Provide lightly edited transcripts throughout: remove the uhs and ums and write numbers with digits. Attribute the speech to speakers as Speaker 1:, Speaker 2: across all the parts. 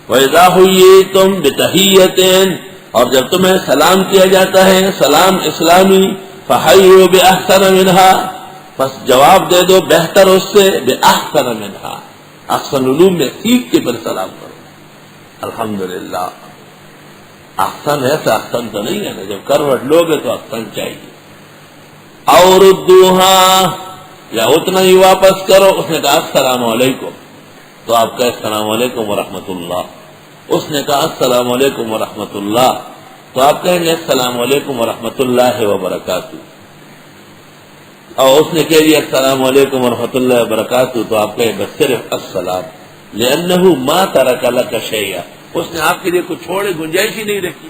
Speaker 1: وَإِذَا حُيِّيتُم بِتَحِيَّةٍ، اور جب تمہیں سلام کیا جاتا ہے سلام اسلامی، فَحَيُّوا بِأَحْسَنَ مِنْهَا، بس جواب دے دو بہتر اس سے، بِأَحْسَنَ مِنْهَا، احسن علوم میں سیکھ کے پھر سلام کرو۔ الحمدللہ، احسن ہے تو احسن تو نہیں ہے نا، جب کروٹ لوگے تو احسن چاہیے۔ اور ردوہا، یا اتنا ہی واپس کرو۔ اس نے کہا السلام علیکم، تو آپ کہے السلام علیکم ورحمۃ اللہ۔ اس نے کہا السلام علیکم ورحمۃ اللہ، تو آپ کہیں گے السلام علیکم ورحمۃ اللہ وبرکاتہ۔ اور اس نے کہہ دیا السلام علیکم ورحمۃ اللہ وبرکاتہ، تو آپ کہیں بس صرف السلام، لأنہ ما ترک لک شیئا، اس نے آپ کے لیے کچھ چھوڑے گنجائش ہی نہیں رکھی،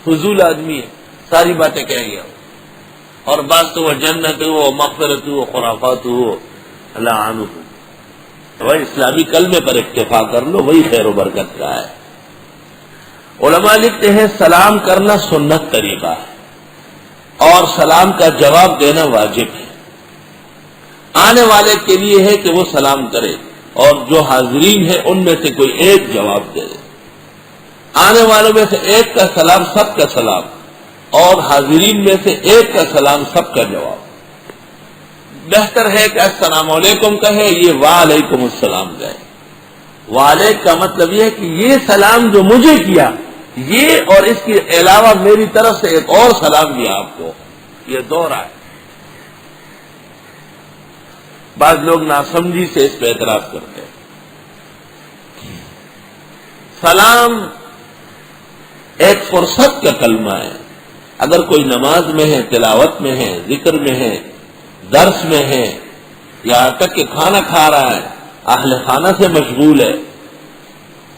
Speaker 1: فضول آدمی ہے، ساری باتیں کہہ گیا۔ اور بات تو وہ جنت ہو، مغفرت ہو، خرافات ہو، اللہ عنہ، وہی اسلامی کلمے پر اکتفا کر لو، وہی خیر و برکت کا ہے۔ علماء لکھتے ہیں سلام کرنا سنت طریقہ ہے، اور سلام کا جواب دینا واجب ہے۔ آنے والے کے لیے ہے کہ وہ سلام کرے، اور جو حاضرین ہیں ان میں سے کوئی ایک جواب دے دے۔ آنے والوں میں سے ایک کا سلام سب کا سلام، اور حاضرین میں سے ایک کا سلام سب کا جواب۔ بہتر ہے کہ السلام علیکم کہے، یہ وعلیکم السلام کہے۔ وعلیکم کا مطلب یہ ہے کہ یہ سلام جو مجھے کیا، یہ اور اس کے علاوہ میری طرف سے ایک اور سلام دیا آپ کو، یہ دوہرا ہے۔ بعض لوگ ناسمجھی سے اس پہ اعتراض کرتے ہیں۔ سلام ایک فرصت کا کلمہ ہے، اگر کوئی نماز میں ہے، تلاوت میں ہے، ذکر میں ہے، درس میں ہے، یہاں تک کہ کھانا کھا رہا ہے، اہل خانہ سے مشغول ہے،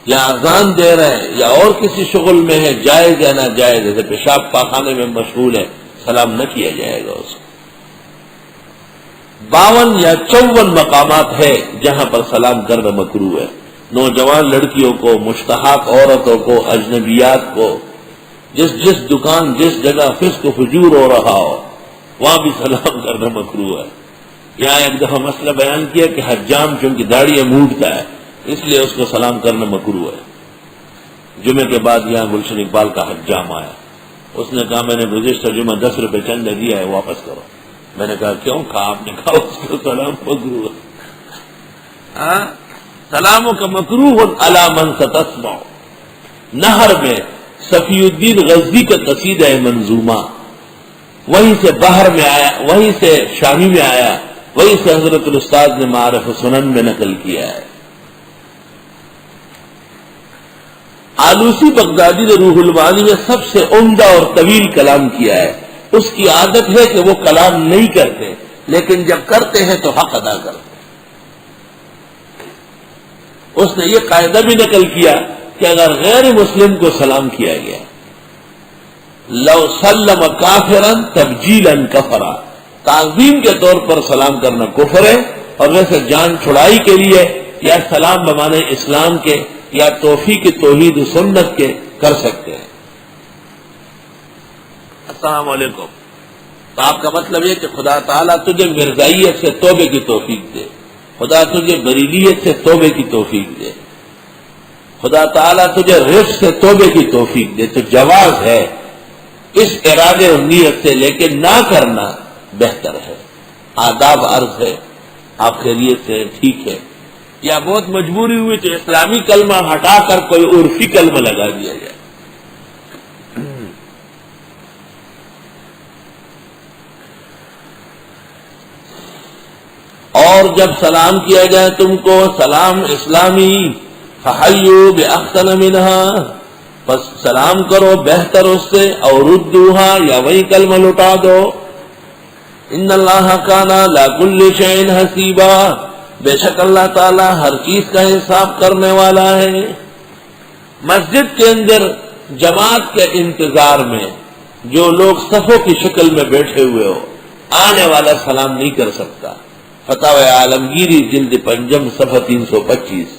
Speaker 1: یا اذان دے رہے ہیں، یا اور کسی شغل میں ہے، جائز یا نہ جائز، جیسے پیشاب پاخانے میں مشغول ہے، سلام نہ کیا جائے گا اس کو۔ 52 یا 54 مقامات ہے جہاں پر سلام کرنا مکروہ ہے۔ نوجوان لڑکیوں کو، مشتحق عورتوں کو، اجنبیات کو، جس دکان جس جگہ فسق و فجور ہو رہا ہو وہاں بھی سلام کرنا مکروہ ہے۔ یہاں ایک دفعہ مسئلہ بیان کیا کہ حجام چونکہ داڑھی موڑتا ہے اس لیے اس کو سلام کرنا مکروہ ہے۔ جمعے کے بعد یہاں گلشن اقبال کا حجام آیا، اس نے کہا میں نے گزشتہ جمعہ 10 روپے چندہ دیا ہے، واپس کرو۔ میں نے کہا کیوں؟ کہا آپ نے کہا اس کو سلام مکروہ ہے۔ سلاموں کا مکروہ علی من ستسمع۔ نہر میں صفی الدین غزنی کا قصیدہ ہے منظومہ، وہیں سے بحر میں آیا، وہیں سے شامی میں آیا، وہیں سے حضرت الاستاذ نے معارف سنن میں نقل کیا ہے۔ آلوسی بغدادی نے روح المعانی میں سب سے عمدہ اور طویل کلام کیا ہے۔ اس کی عادت ہے کہ وہ کلام نہیں کرتے، لیکن جب کرتے ہیں تو حق ادا کرتے ہیں۔ اس نے یہ قاعدہ بھی نقل کیا کہ اگر غیر مسلم کو سلام کیا گیا، لو سلم کافرا تبجیلا کفرا، تعظیم کے طور پر سلام کرنا کفر ہے، اور ویسے جان چھڑائی کے لیے یا سلام بمانے اسلام کے یا توفیق توحید و سنت کے کر سکتے ہیں۔ السلام علیکم، تو آپ کا مطلب یہ کہ خدا تعالیٰ تجھے مرزائیت سے توبے کی توفیق دے، خدا تجھے بریلیت سے توبے کی توفیق دے، خدا تعالیٰ تجھے رزق سے توبے کی توفیق دے، تو جواز ہے اس ارادے اور نیت سے، لیکن نہ کرنا بہتر ہے۔ آداب عرض ہے، آپ خیریت سے ٹھیک ہے، یا بہت مجبوری ہوئی تو اسلامی کلمہ ہٹا کر کوئی عرفی کلمہ لگا دیا جائے۔ اور جب سلام کیا جائے تم کو سلام اسلامی، فحیوا بأحسن منها، بس سلام کرو بہتر اس سے، اور ردوها، یا وہی کلمہ لٹا دو۔ ان اللہ کان علی کل شیء حسیبا، بے شک اللہ تعالیٰ ہر چیز کا حساب کرنے والا ہے۔ مسجد کے اندر جماعت کے انتظار میں جو لوگ صفوں کی شکل میں بیٹھے ہوئے ہو، آنے والا سلام نہیں کر سکتا۔ فتاوی عالمگیری جلد 5 صفحہ 325،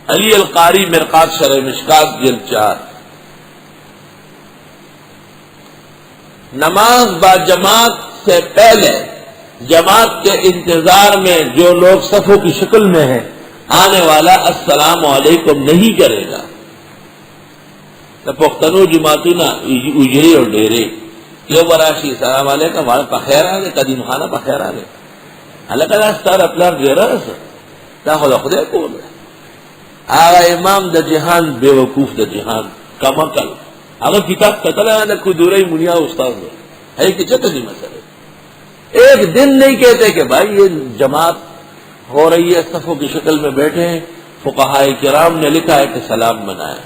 Speaker 1: علی القاری مرقات شرح مشکات جلد 4۔ نماز با جماعت سے پہلے جماعت کے انتظار میں جو لوگ صفوں کی شکل میں ہیں، آنے والا السلام علیکم نہیں کرے گا. تو پختنو جماعتنا اجری اور ڈیرے یو براشی السلام علیکم وعلى بخیر آلے قدیم خانہ بخیر آلے حلقہ دا ستار اپلار ڈیرہ رسا دا خدا کول ہے. آغا امام دا جہان بے وقوف دا جہان کمکل اگر کتاب قتل ہے کوئی دوری منیا استاد ہے کہ چکا نہیں مسئلے. ایک دن نہیں کہتے کہ بھائی یہ جماعت ہو رہی ہے صفوں کی شکل میں بیٹھے ہیں. فقہاء کرام نے لکھا ہے کہ سلام منائے.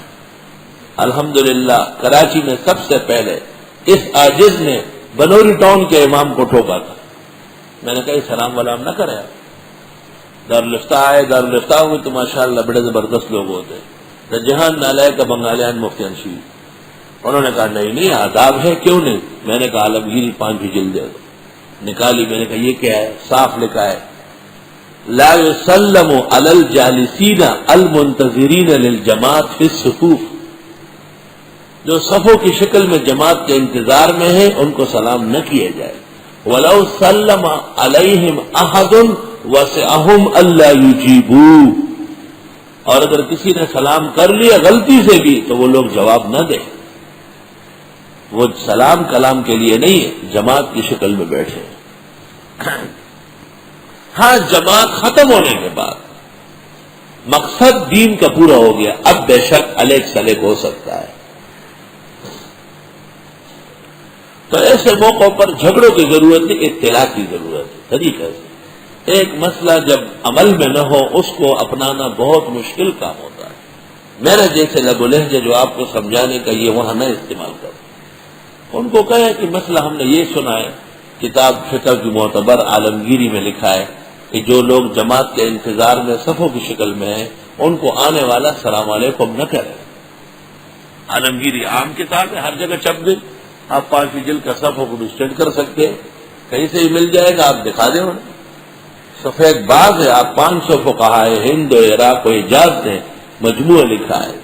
Speaker 1: الحمدللہ کراچی میں سب سے پہلے اس عاجز نے بنوری ٹاؤن کے امام کو ٹھوکا تھا. میں نے کہا سلام ولام نہ کرے. دارالفتہ آئے, دارالفتہ ہوئے تو ماشاءاللہ بڑے زبردست لوگ ہوتے. دا جہان نالے کا بنگالیان مفتی انشیر انہوں نے کہا نہیں آداب ہے کیوں نہیں. میں نے کہا عالمگیری 5 جلد دے دو. نکالی. میں نے کہا یہ کیا ہے؟ صاف لکھا ہے لا يسلم علی الجالسین المنتظرین للجماعت فی الصفوف. جو صفوں کی شکل میں جماعت کے انتظار میں ہیں ان کو سلام نہ کیا جائے. ولو سلم علیہم احد وسعہم الا یجیبوا. اور اگر کسی نے سلام کر لیا غلطی سے بھی تو وہ لوگ جواب نہ دیں. وہ سلام کلام کے لیے نہیں ہے, جماعت کی شکل میں بیٹھے. ہاں جماعت ختم ہونے کے بعد مقصد دین کا پورا ہو گیا, اب بے شک الیک سلیک ہو سکتا ہے. تو ایسے موقعوں پر جھگڑوں کی ضرورت نہیں, اطلاع کی ضرورت ہے. طریقہ سے ایک مسئلہ جب عمل میں نہ ہو اس کو اپنانا بہت مشکل کام ہوتا ہے. میرے جیسے لب و لہجہ جو آپ کو سمجھانے کا یہ وہاں نہ استعمال کرو. ان کو کہے کہ مسئلہ ہم نے یہ سنا ہے, کتاب فقہ کی معتبر عالمگیری میں لکھا ہے کہ جو لوگ جماعت کے انتظار میں صفوں کی شکل میں ہیں ان کو آنے والا السلام علیکم نہ کرے. عالمگیری عام کتاب ہے, ہر جگہ چھپ گئی. آپ 5 جلد کا صفوں کو ڈسٹینڈ کر سکتے ہیں, کہیں سے ہی مل جائے گا, آپ دکھا دیں انہیں. سفید باز ہے, آپ 500 فقہاء ہند و عراق و حجاز نے مجموعہ لکھا ہے.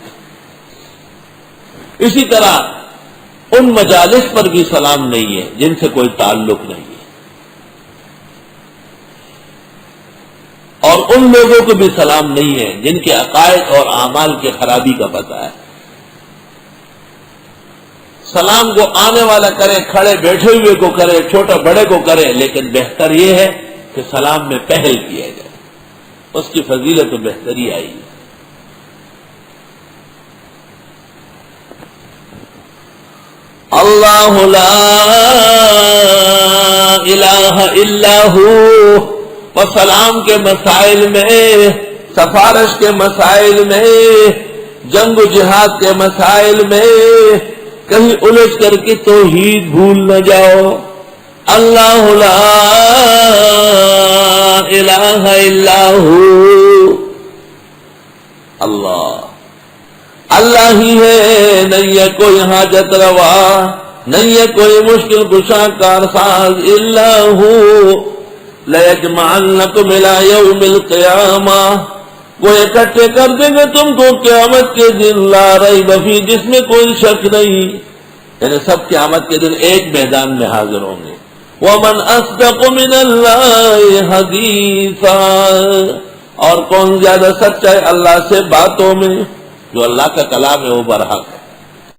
Speaker 1: اسی طرح ان مجالس پر بھی سلام نہیں ہے جن سے کوئی تعلق نہیں ہے, اور ان لوگوں کو بھی سلام نہیں ہے جن کے عقائد اور اعمال کی خرابی کا پتہ ہے. سلام کو آنے والا کرے, کھڑے بیٹھے ہوئے کو کرے, چھوٹا بڑے کو کرے, لیکن بہتر یہ ہے کہ سلام میں پہل کیا جائے. اس کی فضیلت و بہتری آئی ہے. اللہ لا الہ الا ہو. اور سلام کے مسائل میں, سفارش کے مسائل میں, جنگ و جہاد کے مسائل میں کہیں الجھ کر کے توحید بھول نہ جاؤ. اللہ لا الہ الا ہو. اللہ ہی ہے, نہیں ہے کوئی حاجت روا, نہیں ہے کوئی مشکل کشا کارساز. الا ہو لَيَجْمَعَنَّكُمْ إِلَىٰ يَوْمِ الْقِيَامَةِ. وہ اکٹھے کر دیں گے تم کو قیامت کے دن, لا ریب فیہ, جس میں کوئی شک نہیں. یعنی سب قیامت کے دن ایک میدان میں حاضر ہوں گے. وَمَنْ أَصْدَقُ مِنَ اللَّهِ حَدِيثًا. اور کون زیادہ سچا ہے اللہ سے باتوں میں. جو اللہ کا کلام ہے وہ برحق ہے.